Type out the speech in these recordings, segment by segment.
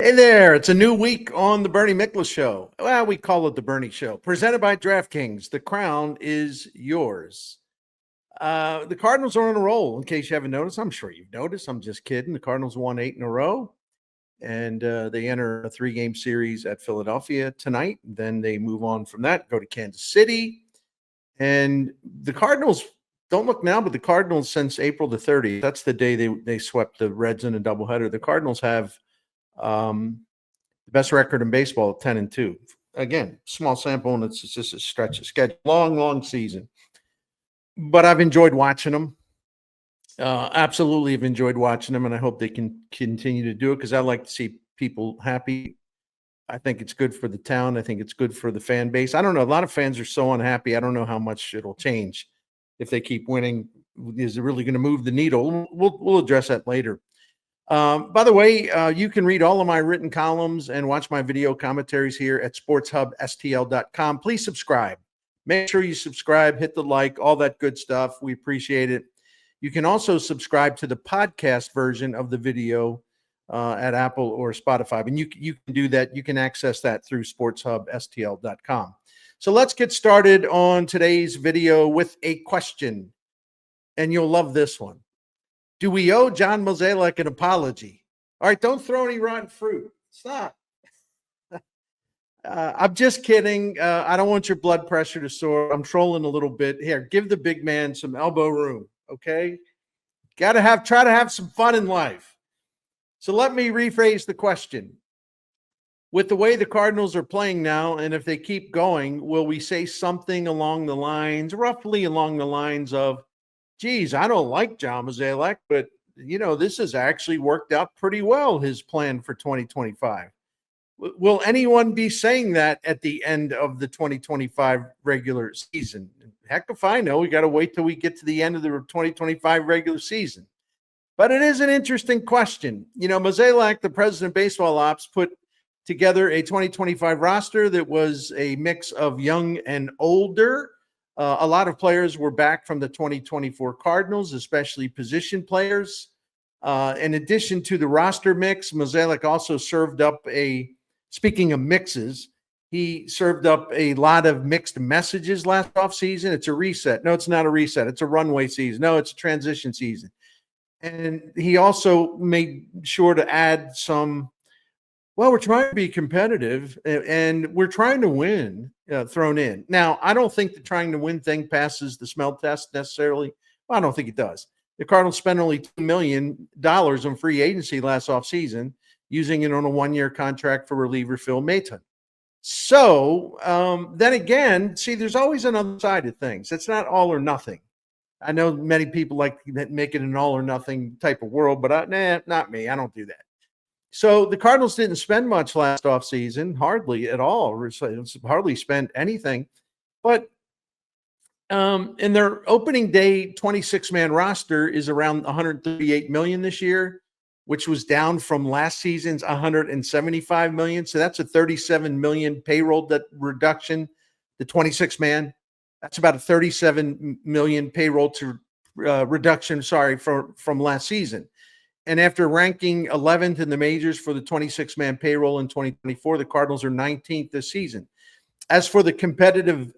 Hey there, it's a new week on the Bernie Miklasz Show. Well, we call it the Bernie Show. Presented by DraftKings. The crown is yours. The Cardinals are on a roll, in case you haven't noticed. I'm sure you've noticed. I'm just kidding. The Cardinals won 8 in a row, and they enter a 3-game series at Philadelphia tonight. Then they move on from that, go to Kansas City. And the Cardinals, don't look now, but the Cardinals since April the 30th, that's the day they swept the Reds in a doubleheader. The Cardinals have the best record in baseball at 10-2. Again, small sample, and it's just a stretch of schedule. Long season. But I've enjoyed watching them. Absolutely have enjoyed watching them, and I hope they can continue to do it because I like to see people happy. I think it's good for the town. I think it's good for the fan base. I don't know. A lot of fans are so unhappy. I don't know how much it'll change if they keep winning. Is it really going to move the needle? We'll address that later. By the way, you can read all of my written columns and watch my video commentaries here at sportshubstl.com. Please subscribe. Make sure you subscribe, hit the like, all that good stuff. We appreciate it. You can also subscribe to the podcast version of the video at Apple or Spotify. And you can do that. You can access that through sportshubstl.com. So let's get started on today's video with a question. And you'll love this one. Do we owe John Mozeliak an apology? All right, don't throw any rotten fruit. Stop. I'm just kidding. I don't want your blood pressure to soar. I'm trolling a little bit. Here, give the big man some elbow room, okay? Try to have some fun in life. So let me rephrase the question. With the way the Cardinals are playing now, and if they keep going, will we say something roughly along the lines of, geez, I don't like John Mozeliak, but, this has actually worked out pretty well, his plan for 2025. Will anyone be saying that at the end of the 2025 regular season? Heck if I know. We got to wait till we get to the end of the 2025 regular season. But it is an interesting question. Mozeliak, the president of baseball ops, put together a 2025 roster that was a mix of young and older. A lot of players were back from the 2024 Cardinals, especially position players. In addition to the roster mix, Mozeliak also served up speaking of mixes, he served up a lot of mixed messages last offseason. It's a reset. No, it's not a reset. It's a runway season. No, it's a transition season. And he also made sure to add some, well, we're trying to be competitive and we're trying to win thrown in. Now, I don't think the trying to win thing passes the smell test necessarily. Well, I don't think it does. The Cardinals spent only $2 million on free agency last offseason, using it on a 1-year contract for reliever Phil Maton. So then again, see, there's always another side of things. It's not all or nothing. I know many people like to make it an all or nothing type of world, but not me. I don't do that. So the Cardinals didn't spend much last offseason, hardly at all, hardly spent anything. But in their opening day 26-man roster is around $138 million this year, which was down from last season's $175 million. So that's a $37 million payroll reduction. The 26-man, that's about a $37 million payroll reduction. From last season. And after ranking 11th in the majors for the 26-man payroll in 2024, the Cardinals are 19th this season. As for the competitive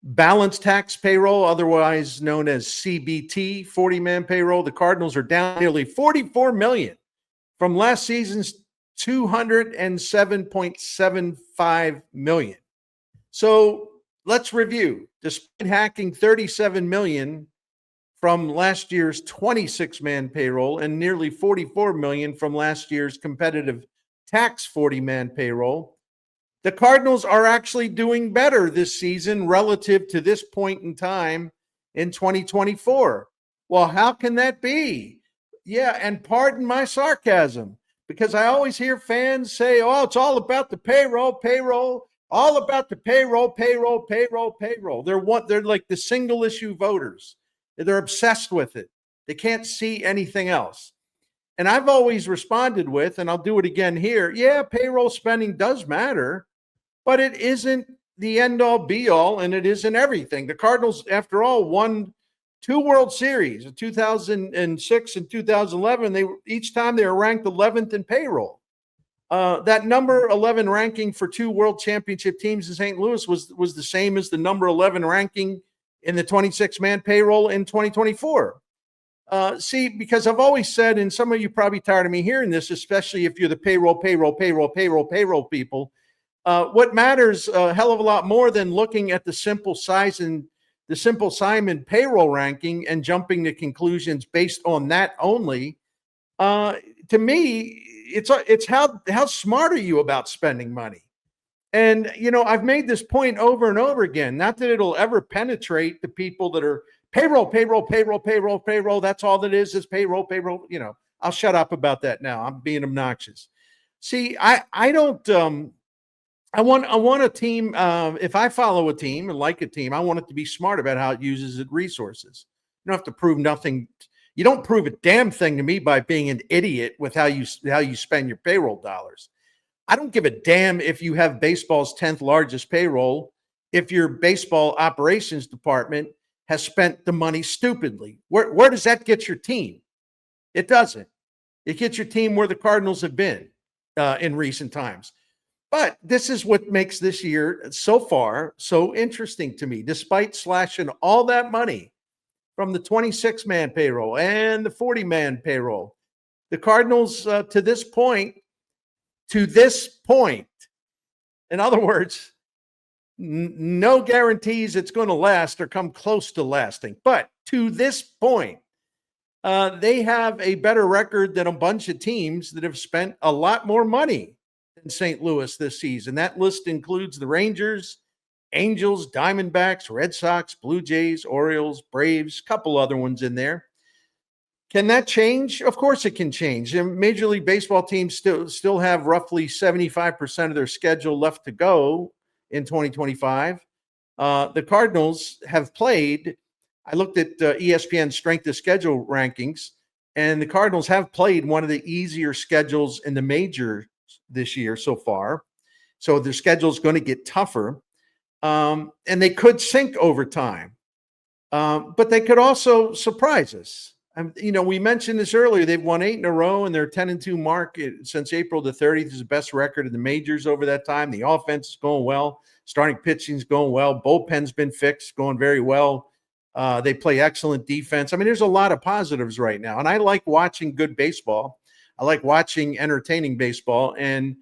balance tax payroll, otherwise known as CBT, 40-man payroll, the Cardinals are down nearly $44 million from last season's $207.75 million. So let's review. Despite hacking $37 million from last year's 26-man payroll and nearly $44 million from last year's competitive tax 40-man payroll, the Cardinals are actually doing better this season relative to this point in time in 2024. Well, how can that be? Yeah, and pardon my sarcasm, because I always hear fans say, oh, it's all about the payroll, all about the payroll. They're like the single issue voters. They're obsessed with it. They can't see anything else. And I've always responded with, and I'll do it again here, yeah, payroll spending does matter, but it isn't the end-all, be-all, and it isn't everything. The Cardinals, after all, won 2 World Series in 2006 and 2011. Each time they were ranked 11th in payroll. That number 11 ranking for 2 world championship teams in St. Louis was the same as the number 11 ranking in the 26-man payroll in 2024. See, because I've always said, and some of you probably tired of me hearing this, especially if you're the payroll people, what matters a hell of a lot more than looking at the simple Simon payroll ranking and jumping to conclusions based on that only. To me, it's how smart are you about spending money? And I've made this point over and over again. Not that it'll ever penetrate the people that are payroll. That's all that is payroll. I'll shut up about that now. I'm being obnoxious. See, I don't. I want a team. If I follow a team and like a team, I want it to be smart about how it uses its resources. You don't have to prove nothing. You don't prove a damn thing to me by being an idiot with how you spend your payroll dollars. I don't give a damn if you have baseball's 10th largest payroll if your baseball operations department has spent the money stupidly. Where does that get your team? It doesn't. It gets your team where the Cardinals have been in recent times. But this is what makes this year so far so interesting to me. Despite slashing all that money from the 26-man payroll and the 40-man payroll, the Cardinals to this point, in other words, no guarantees it's going to last or come close to lasting. But to this point, they have a better record than a bunch of teams that have spent a lot more money than St. Louis this season. That list includes the Rangers, Angels, Diamondbacks, Red Sox, Blue Jays, Orioles, Braves, a couple other ones in there. Can that change? Of course it can change. And Major League Baseball teams still have roughly 75% of their schedule left to go in 2025. The Cardinals have played, I looked at ESPN's strength of schedule rankings, and the Cardinals have played one of the easier schedules in the majors this year so far. So their schedule is going to get tougher. And they could sink over time. But they could also surprise us. We mentioned this earlier. They've won 8 in a row, and their 10-2 mark since April the 30th is the best record in the majors over that time. The offense is going well. Starting pitching is going well. Bullpen's been fixed, going very well. They play excellent defense. There's a lot of positives right now, and I like watching good baseball. I like watching entertaining baseball, and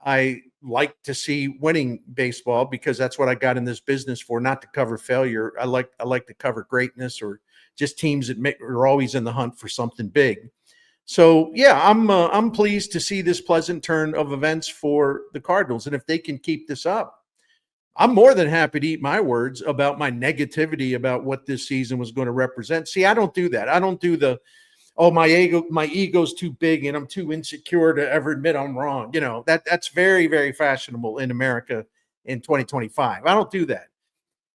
I like to see winning baseball because that's what I got in this business for, not to cover failure. I like to cover greatness or just teams that are always in the hunt for something big. So, yeah, I'm pleased to see this pleasant turn of events for the Cardinals. And if they can keep this up, I'm more than happy to eat my words about my negativity about what this season was going to represent. See, I don't do that. I don't do my ego's too big and I'm too insecure to ever admit I'm wrong. That's very, very fashionable in America in 2025. I don't do that.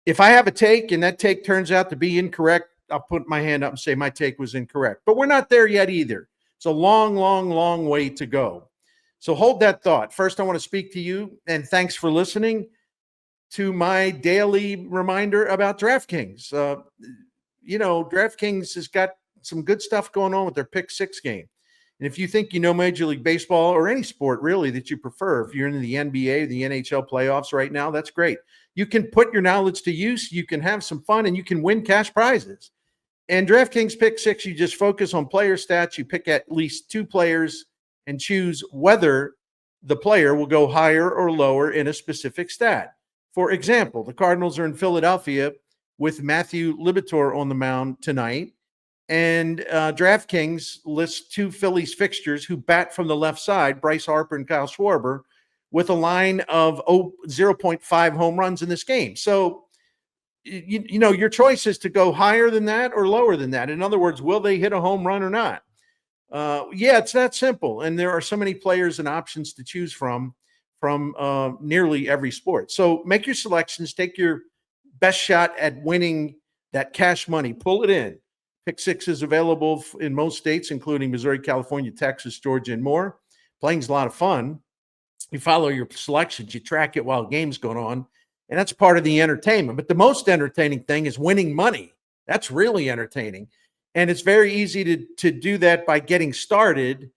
If I have a take and that take turns out to be incorrect, I'll put my hand up and say my take was incorrect. But we're not there yet either. It's a long, long, long way to go. So hold that thought. First, I want to speak to you, and thanks for listening to my daily reminder about DraftKings. DraftKings has got some good stuff going on with their Pick 6 game. And if you think Major League Baseball or any sport really that you prefer, if you're in the NBA, the NHL playoffs right now, that's great. You can put your knowledge to use, you can have some fun, and you can win cash prizes. And DraftKings Pick 6, you just focus on player stats. You pick at least 2 players and choose whether the player will go higher or lower in a specific stat. For example, the Cardinals are in Philadelphia with Matthew Liberatore on the mound tonight. And DraftKings lists 2 Phillies fixtures who bat from the left side, Bryce Harper and Kyle Schwarber, with a line of 0.5 home runs in this game. So, your choice is to go higher than that or lower than that. In other words, will they hit a home run or not? It's that simple. And there are so many players and options to choose from nearly every sport. So make your selections, take your best shot at winning that cash money, pull it in. Pick 6 is available in most states, including Missouri, California, Texas, Georgia, and more. Playing's a lot of fun. You follow your selections, you track it while the game's going on, and that's part of the entertainment. But the most entertaining thing is winning money. That's really entertaining. And it's very easy to do that by getting started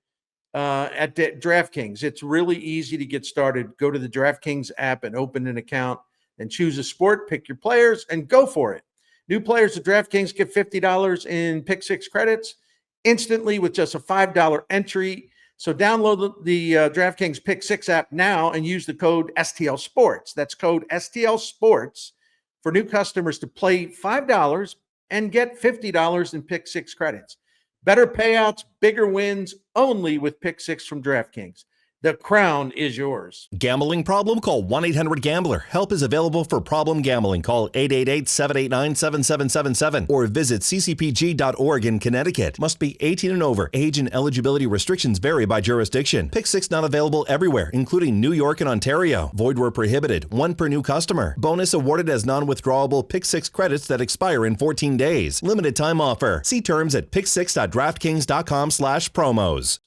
at DraftKings. It's really easy to get started. Go to the DraftKings app and open an account and choose a sport, pick your players, and go for it. New players at DraftKings get $50 in Pick Six credits instantly with just a $5 entry. So download the DraftKings Pick Six app now and use the code STL Sports. That's code STL Sports for new customers to play $5 and get $50 in Pick Six credits. Better payouts, bigger wins, only with Pick Six from DraftKings. The crown is yours. Gambling problem? Call 1-800-GAMBLER. Help is available for problem gambling. Call 888-789-7777 or visit ccpg.org in Connecticut. Must be 18 and over. Age and eligibility restrictions vary by jurisdiction. Pick Six not available everywhere, including New York and Ontario. Void where prohibited. One per new customer. Bonus awarded as non-withdrawable Pick Six credits that expire in 14 days. Limited time offer. See terms at picksix.draftkings.com/promos.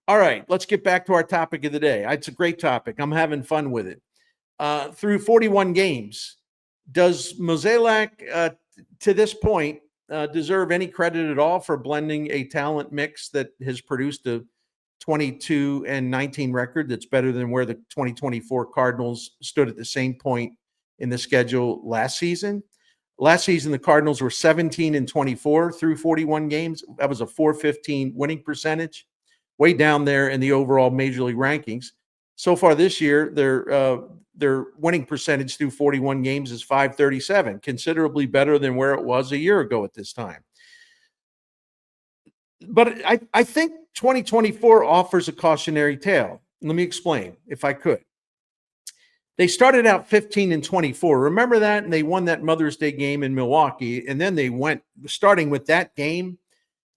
All right, let's get back to our topic of the day. It's a great topic. I'm having fun with it. Through 41 games, does Mozeliak, to this point, deserve any credit at all for blending a talent mix that has produced a 22-19 record that's better than where the 2024 Cardinals stood at the same point in the schedule last season? Last season, the Cardinals were 17-24 through 41 games. That was a .415 winning percentage. Way down there in the overall major league rankings. So far this year, their winning percentage through 41 games is .537, considerably better than where it was a year ago at this time. But I think 2024 offers a cautionary tale. Let me explain, if I could. They started out 15-24. Remember that? And they won that Mother's Day game in Milwaukee. And then they went, starting with that game,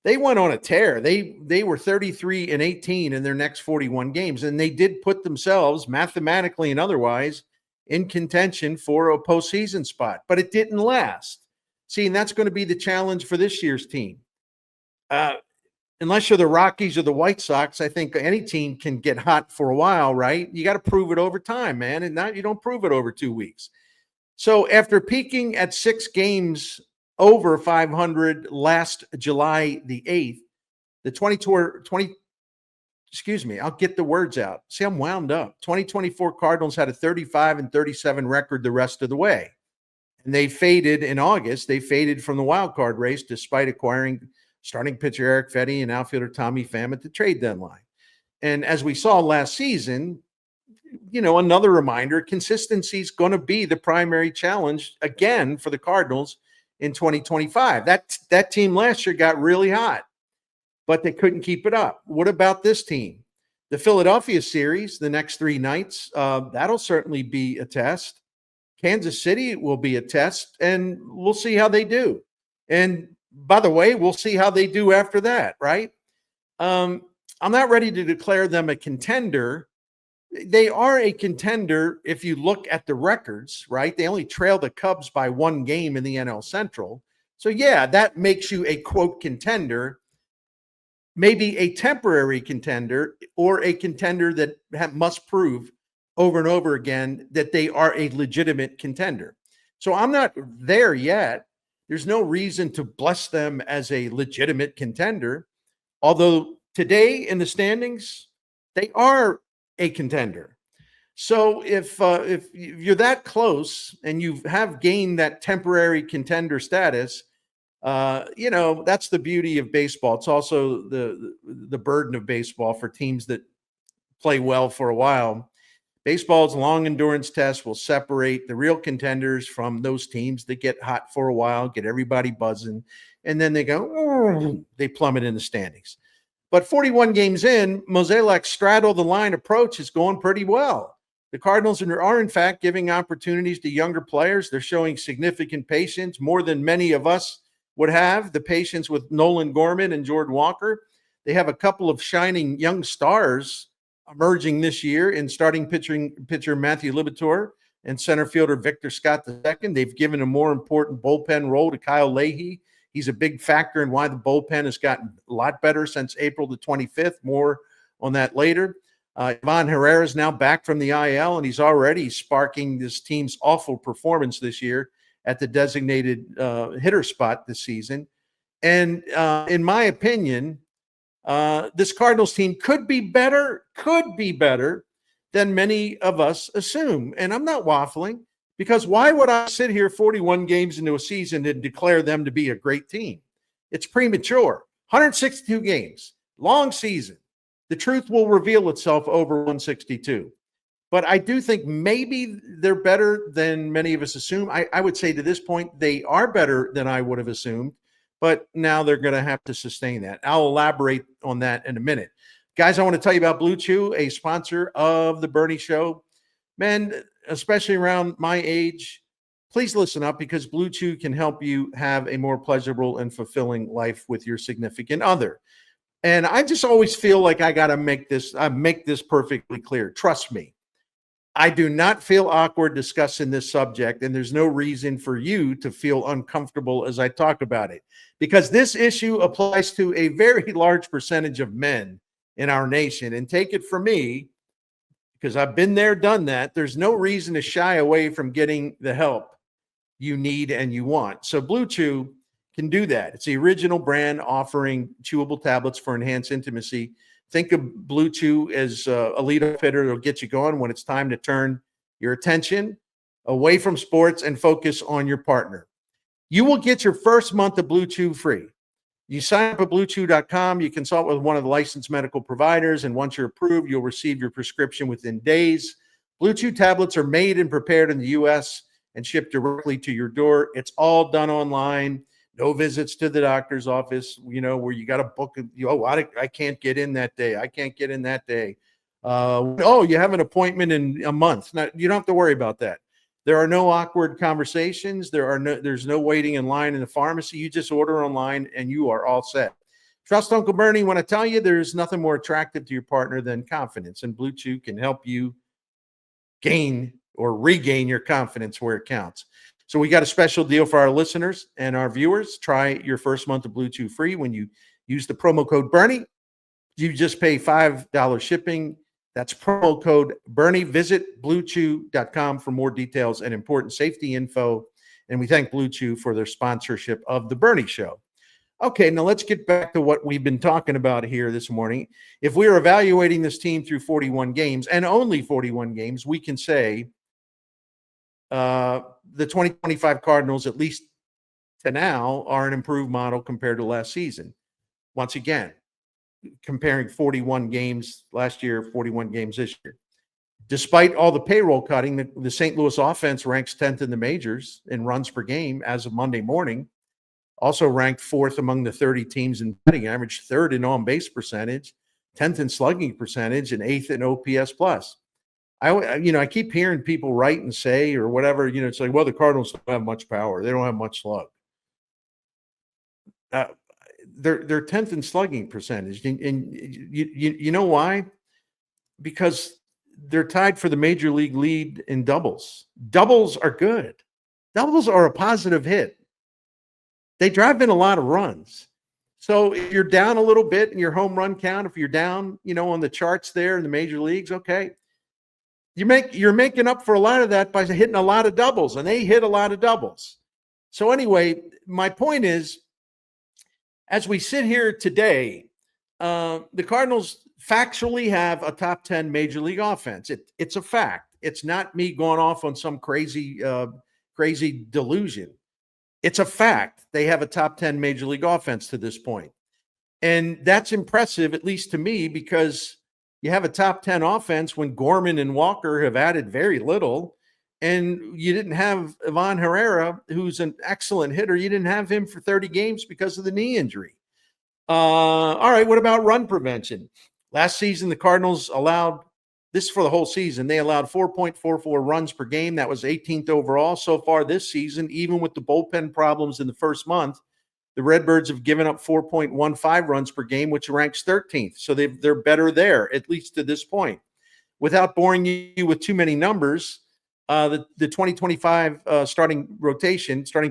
they went on a tear. They were 33-18 in their next 41 games, and they did put themselves mathematically and otherwise in contention for a postseason spot, but it didn't last. See, and that's going to be the challenge for this year's team. Unless you're the Rockies or the White Sox, I think any team can get hot for a while, right? You got to prove it over time, man, and not you don't prove it over 2 weeks. So after peaking at 6 games over 500 last July the 8th, the 2024 Cardinals had a 35-37 record the rest of the way. And they faded in August. They faded from the wild card race despite acquiring starting pitcher Eric Fetty and outfielder Tommy Pham at the trade deadline. And as we saw last season, another reminder, consistency is going to be the primary challenge again for the Cardinals in 2025. That team last year got really hot, but they couldn't keep it up. What about this team? The Philadelphia series, the next 3 nights, that'll certainly be a test. Kansas City will be a test, and we'll see how they do. And by the way, we'll see how they do after that, right? I'm not ready to declare them a contender. They are a contender if you look at the records, right? They only trail the Cubs by 1 game in the NL Central. So, yeah, that makes you a, quote, contender, maybe a temporary contender or a contender that must prove over and over again that they are a legitimate contender. So I'm not there yet. There's no reason to bless them as a legitimate contender, although today in the standings, they are a contender. So if you're that close and you have gained that temporary contender status, that's the beauty of baseball. It's also the burden of baseball for teams that play well for a while. Baseball's long endurance test will separate the real contenders from those teams that get hot for a while, get everybody buzzing, and then they go, they plummet in the standings. But 41 games in, Mozeliak's straddle the line approach is going pretty well. The Cardinals are, in fact, giving opportunities to younger players. They're showing significant patience, more than many of us would have, the patience with Nolan Gorman and Jordan Walker. They have a couple of shining young stars emerging this year in starting pitcher Matthew Liberatore and center fielder Victor Scott II. They've given a more important bullpen role to Kyle Leahy. He's a big factor in why the bullpen has gotten a lot better since April the 25th. More on that later. Ivan Herrera is now back from the IL, and he's already sparking this team's awful performance this year at the designated hitter spot this season. And in my opinion, This Cardinals team could be better than many of us assume. And I'm not waffling, because why would I sit here 41 games into a season and declare them to be a great team? It's premature. 162 games, long season. The truth will reveal itself over 162. But I do think maybe they're better than many of us assume. I would say to this point, they are better than I would have assumed. But now they're going to have to sustain that. I'll elaborate on that in a minute. Guys, I want to tell you about Blue Chew, a sponsor of the Bernie Show. Men, especially around my age, please listen up, because Blue Chew can help you have a more pleasurable and fulfilling life with your significant other. And I just always feel like I got to make this perfectly clear. Trust me. I do not feel awkward discussing this subject, and there's no reason for you to feel uncomfortable as I talk about it, because this issue applies to a very large percentage of men in our nation. And take it from me, because I've been there, done that. There's no reason to shy away from getting the help you need and you want. So Blue Chew can do that. It's the original brand offering chewable tablets for enhanced intimacy. Think of Blue Chew as a lead fitter that'll get you going when it's time to turn your attention away from sports and focus on your partner. You will get your first month of Blue Chew free. You sign up at BlueChew.com. You consult with one of the licensed medical providers, and once you're approved, you'll receive your prescription within days. Blue Chew tablets are made and prepared in the U.S. and shipped directly to your door. It's all done online. No visits to the doctor's office, where you got to book. I can't get in that day. I can't get in that day. You have an appointment in a month. Now, you don't have to worry about that. There are no awkward conversations. There's no waiting in line in the pharmacy. You just order online and you are all set. Trust Uncle Bernie when I tell you there's nothing more attractive to your partner than confidence, and Blue Chew can help you gain or regain your confidence where it counts. So we got a special deal for our listeners and our viewers. Try your first month of Blue Chew free when you use the promo code Bernie. You just pay $5 shipping. That's promo code Bernie. Visit BlueChew.com for more details and important safety info. And we thank Blue Chew for their sponsorship of the Bernie Show. Okay, now let's get back to what we've been talking about here this morning. If we are evaluating this team through 41 games, and only 41 games, we can say the 2025 Cardinals, at least to now, are an improved model compared to last season. Once again, comparing 41 games last year, 41 games this year. Despite all the payroll cutting, the St. Louis offense ranks 10th in the majors in runs per game as of Monday morning. Also ranked 4th among the 30 teams in batting average, 3rd in on-base percentage, 10th in slugging percentage, and 8th in OPS plus. I keep hearing people write and say or whatever, it's like, well, the Cardinals don't have much power. They don't have much slug. They're 10th in slugging percentage. And you know why? Because they're tied for the major league lead in doubles. Doubles are good. Doubles are a positive hit. They drive in a lot of runs. So if you're down a little bit in your home run count, if you're down, on the charts there in the major leagues, okay, you're making up for a lot of that by hitting a lot of doubles, and they hit a lot of doubles. So anyway, my point is, as we sit here today, the Cardinals factually have a top 10 major league offense. It's a fact. It's not me going off on some crazy delusion. It's a fact. They have a top 10 major league offense to this point. And that's impressive, at least to me, because you have a top 10 offense when Gorman and Walker have added very little. And you didn't have Ivan Herrera, who's an excellent hitter. You didn't have him for 30 games because of the knee injury. All right, what about run prevention? Last season, the Cardinals allowed, this is for the whole season, they allowed 4.44 runs per game. That was 18th overall. So far this season, even with the bullpen problems in the first month, the Redbirds have given up 4.15 runs per game, which ranks 13th. So they're better there, at least to this point. Without boring you with too many numbers, the 2025 starting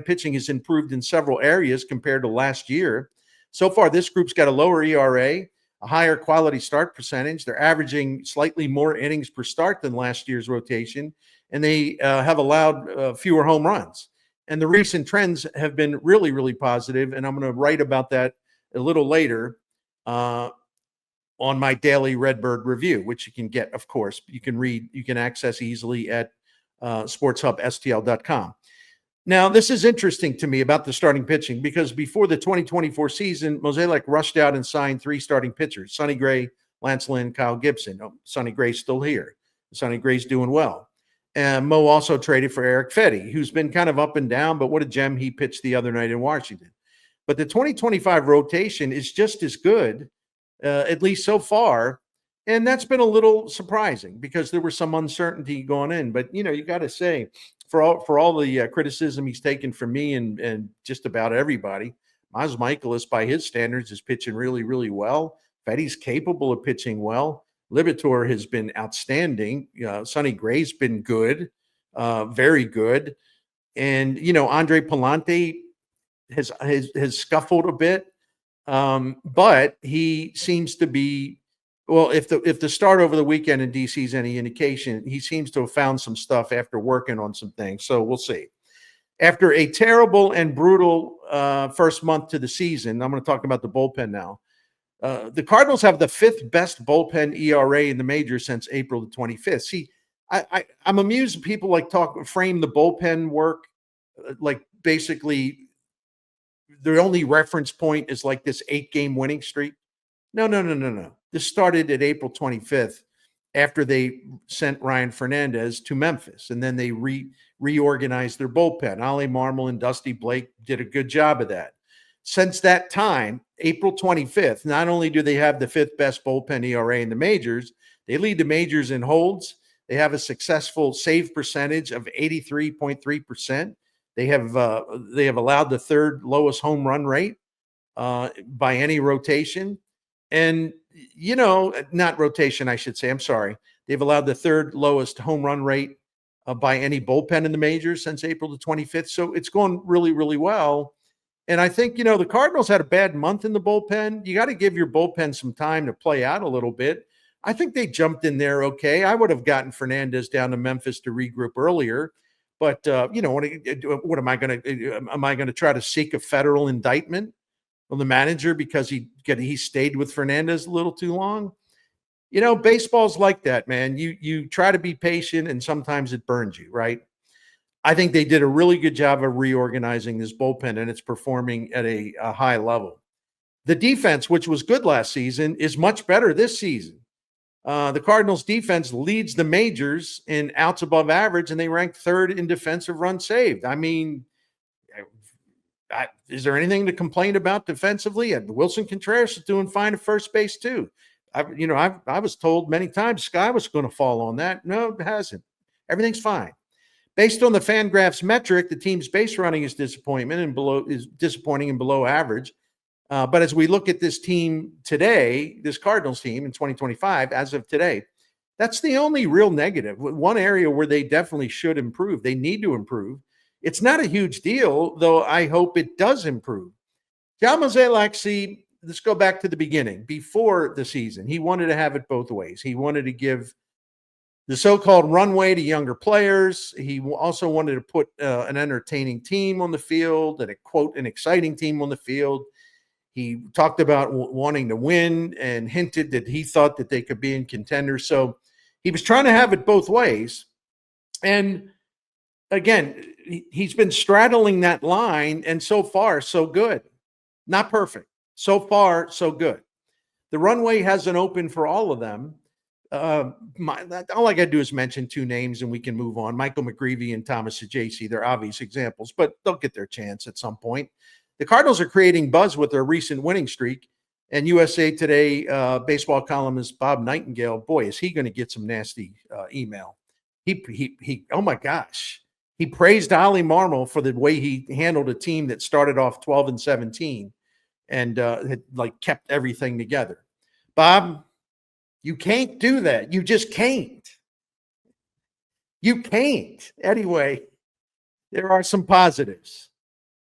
pitching has improved in several areas compared to last year. So far, this group's got a lower ERA, a higher quality start percentage. They're averaging slightly more innings per start than last year's rotation, and they have allowed fewer home runs. And the recent trends have been really, really positive, and I'm going to write about that a little later. on my daily Redbird review, which you can get, of course, you can access easily at sportshubstl.com. Now, this is interesting to me about the starting pitching because before the 2024 season, Mozeliak rushed out and signed 3 starting pitchers: Sonny Gray, Lance Lynn, Kyle Gibson. Oh, Sonny Gray's still here. Sonny Gray's doing well. And Mo also traded for Eric Fetty, who's been kind of up and down, but what a gem he pitched the other night in Washington. But the 2025 rotation is just as good, at least so far. And that's been a little surprising because there was some uncertainty going in. But, you got to say, for all the criticism he's taken from me and just about everybody, Mozeliak, by his standards, is pitching really, really well. Fetty's capable of pitching well. Libator has been outstanding. Sonny Gray's been good, very good. And, Andre Palante has scuffled a bit. But he seems to be, well, if the start over the weekend in DC is any indication, he seems to have found some stuff after working on some things. So we'll see. After a terrible and brutal first month to the season, I'm going to talk about the bullpen now. The Cardinals have the 5th best bullpen ERA in the majors since April the 25th. See, I'm amused at people frame the bullpen work like basically the only reference point is like this 8-game winning streak. No. This started at April 25th after they sent Ryan Fernandez to Memphis, and then they reorganized their bullpen. Ollie Marmol and Dusty Blake did a good job of that. Since that time, April 25th, not only do they have the 5th best bullpen ERA in the majors, they lead the majors in holds. They have a successful save percentage of 83.3%. They have allowed the 3rd lowest home run rate by any rotation. And, not rotation, I should say. I'm sorry. They've allowed the 3rd lowest home run rate by any bullpen in the majors since April the 25th. So it's going really, really well. And I think, the Cardinals had a bad month in the bullpen. You got to give your bullpen some time to play out a little bit. I think they jumped in there okay. I would have gotten Fernandez down to Memphis to regroup earlier. But, what am I going to try to seek a federal indictment on the manager because he stayed with Fernandez a little too long? Baseball's like that, man. You try to be patient and sometimes it burns you, right? I think they did a really good job of reorganizing this bullpen and it's performing at a high level. The defense, which was good last season, is much better this season. The Cardinals defense leads the majors in outs above average, and they rank 3rd in defensive runs saved. I mean, is there anything to complain about defensively? And Wilson Contreras is doing fine at first base too. I was told many times Sky was going to fall on that. No, it hasn't. Everything's fine. Based on the Fangraphs metric, the team's base running is disappointing and below average. But as we look at this team today, this Cardinals team in 2025, as of today, that's the only real negative. One area where they definitely should improve. They need to improve. It's not a huge deal, though I hope it does improve. John Mozeliak, see, let's go back to the beginning. Before the season, he wanted to have it both ways. He wanted to give the so-called runway to younger players. He also wanted to put an entertaining team on the field and an exciting team on the field. He talked about wanting to win and hinted that he thought that they could be in Contender. So he was trying to have it both ways. And again, he's been straddling that line, and so far, so good. Not perfect. So far, so good. The runway hasn't opened for all of them. All I got to do is mention 2 names and we can move on. Michael McGreevy and Thomas Sajaci, they're obvious examples, but they'll get their chance at some point. The Cardinals are creating buzz with their recent winning streak. And USA Today baseball columnist Bob Nightingale, boy, is he going to get some nasty email. He oh my gosh. He praised Ollie Marmol for the way he handled a team that started off 12-17 and had kept everything together. Bob, you can't do that. You just can't. You can't. Anyway, there are some positives.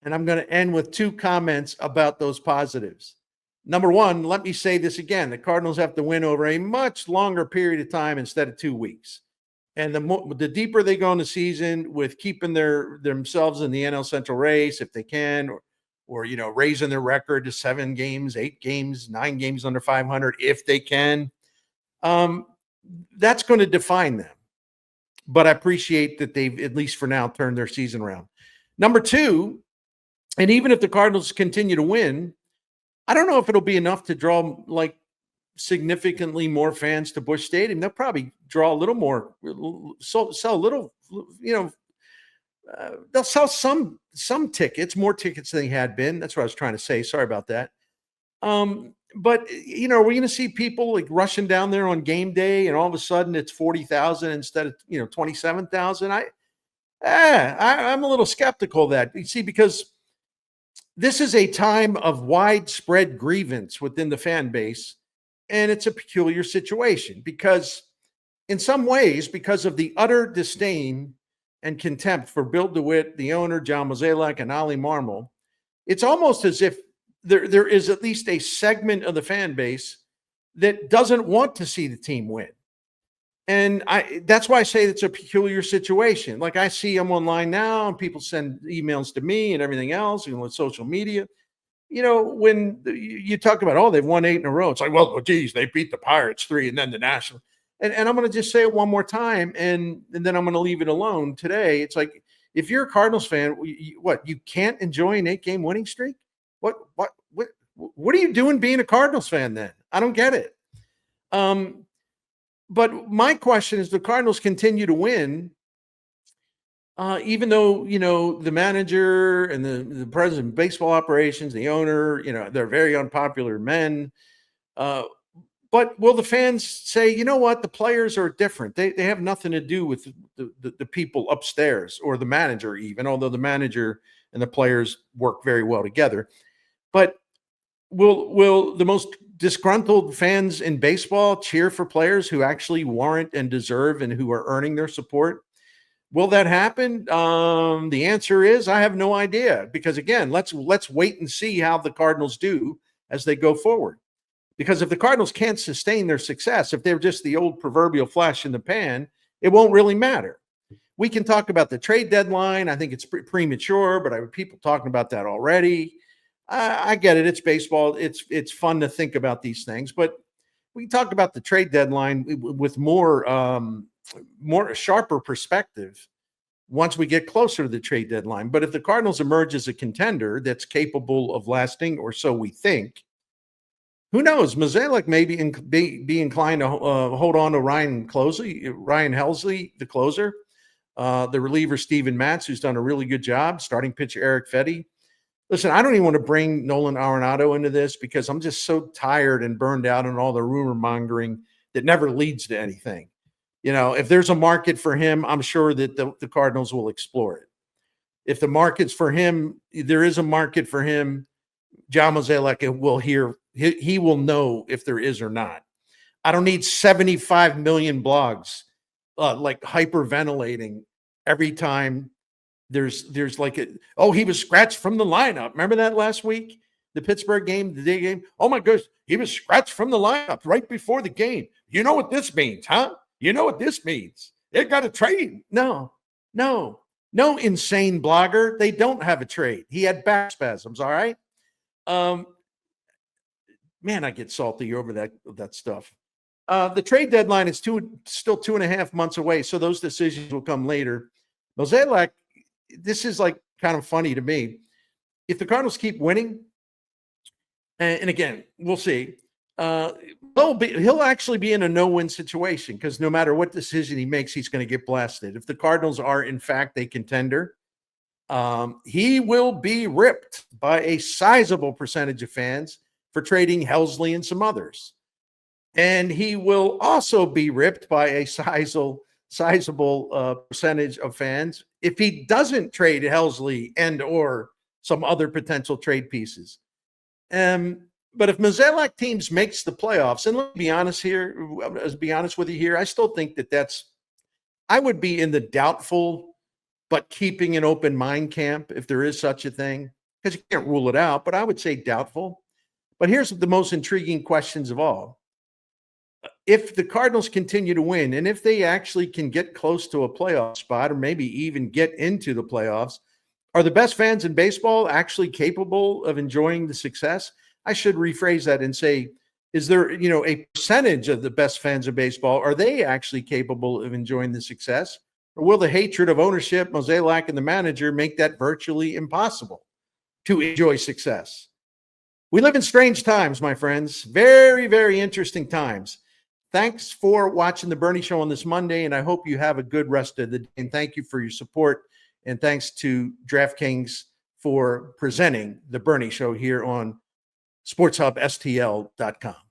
And I'm going to end with 2 comments about those positives. Number 1, let me say this again. The Cardinals have to win over a much longer period of time instead of 2 weeks. And the deeper they go in the season with keeping themselves in the NL Central race, if they can, or, raising their record to 7 games, 8 games, 9 games under 500 if they can. That's going to define them. But I appreciate that they've, at least for now, turned their season around. Number 2, and even if the Cardinals continue to win, I don't know if it'll be enough to draw like significantly more fans to Busch Stadium. They'll probably draw a little more, sell a little, they'll sell some tickets, more tickets than they had been. That's what I was trying to say. Sorry about that. But we're going to see people like rushing down there on game day, and all of a sudden it's 40,000 instead of 27,000. I'm a little skeptical of that. You see, because this is a time of widespread grievance within the fan base, and it's a peculiar situation because, in some ways, because of the utter disdain and contempt for Bill DeWitt, the owner, John Mozeliak, and Ollie Marmol, it's almost as if there is at least a segment of the fan base that doesn't want to see the team win. And that's why I say it's a peculiar situation. Like, I see them online now, and people send emails to me and everything else, and with social media. When you talk about, they've won 8 in a row, it's like, well, geez, they beat the Pirates 3 and then the National. And I'm going to just say it one more time, and then I'm going to leave it alone today. It's like, if you're a Cardinals fan, you can't enjoy an 8-game winning streak? What are you doing being a Cardinals fan then? I don't get it. But my question is, the Cardinals continue to win, even though, the manager and the president of baseball operations, the owner, they're very unpopular men. But will the fans say, you know what, the players are different? They have nothing to do with the people upstairs or the manager even, although the manager and the players work very well together. But will the most disgruntled fans in baseball cheer for players who actually warrant and deserve and who are earning their support? Will that happen? The answer is, I have no idea, because again, let's wait and see how the Cardinals do as they go forward. Because if the Cardinals can't sustain their success, if they're just the old proverbial flash in the pan, it won't really matter. We can talk about the trade deadline. I think it's premature, but I have people talking about that already. I get it. It's baseball. It's fun to think about these things, but we can talk about the trade deadline with more sharper perspective once we get closer to the trade deadline. But if the Cardinals emerge as a contender that's capable of lasting, or so we think, who knows? Mozeliak may be inclined to hold on to Ryan Helsley, the closer, the reliever Steven Matz, who's done a really good job, starting pitcher Eric Fedde. Listen, I don't even want to bring Nolan Arenado into this because I'm just so tired and burned out on all the rumor mongering that never leads to anything. If there's a market for him, I'm sure that the Cardinals will explore it. If the market's for him, there is a market for him, John Mozeliak will hear. He will know if there is or not. I don't need 75 million blogs like hyperventilating every time there's like he was scratched from the lineup. Remember that last week, the Pittsburgh game, the day game? Oh my gosh, he was scratched from the lineup right before the game. You know what this means, huh? You know what this means? They got a trade. No, insane blogger. They don't have a trade. He had back spasms. All right. Man, I get salty over that stuff. The trade deadline is still 2.5 months away, so those decisions will come later. Mozeliak, this is like kind of funny to me. If the Cardinals keep winning, and again, we'll see, he'll actually be in a no-win situation, because no matter what decision he makes, he's going to get blasted. If the Cardinals are, in fact, a contender, he will be ripped by a sizable percentage of fans for trading Helsley and some others. And he will also be ripped by a sizable percentage of fans if he doesn't trade Helsley and or some other potential trade pieces. But if Mozeliak teams makes the playoffs, and let's be honest with you here, I still think I would be in the doubtful but keeping an open mind camp if there is such a thing, because you can't rule it out, but I would say doubtful. But here's the most intriguing questions of all. If the Cardinals continue to win, and if they actually can get close to a playoff spot, or maybe even get into the playoffs, Are the best fans in baseball actually capable of enjoying the success? I should rephrase that and say, is there, a percentage of the best fans in baseball, are they actually capable of enjoying the success? Or will the hatred of ownership, Mozeliak, and the manager make that virtually impossible to enjoy success? We live in strange times, my friends. Very, very interesting times. Thanks for watching the Bernie Show on this Monday, and I hope you have a good rest of the day. And thank you for your support. And thanks to DraftKings for presenting the Bernie Show here on SportsHubSTL.com.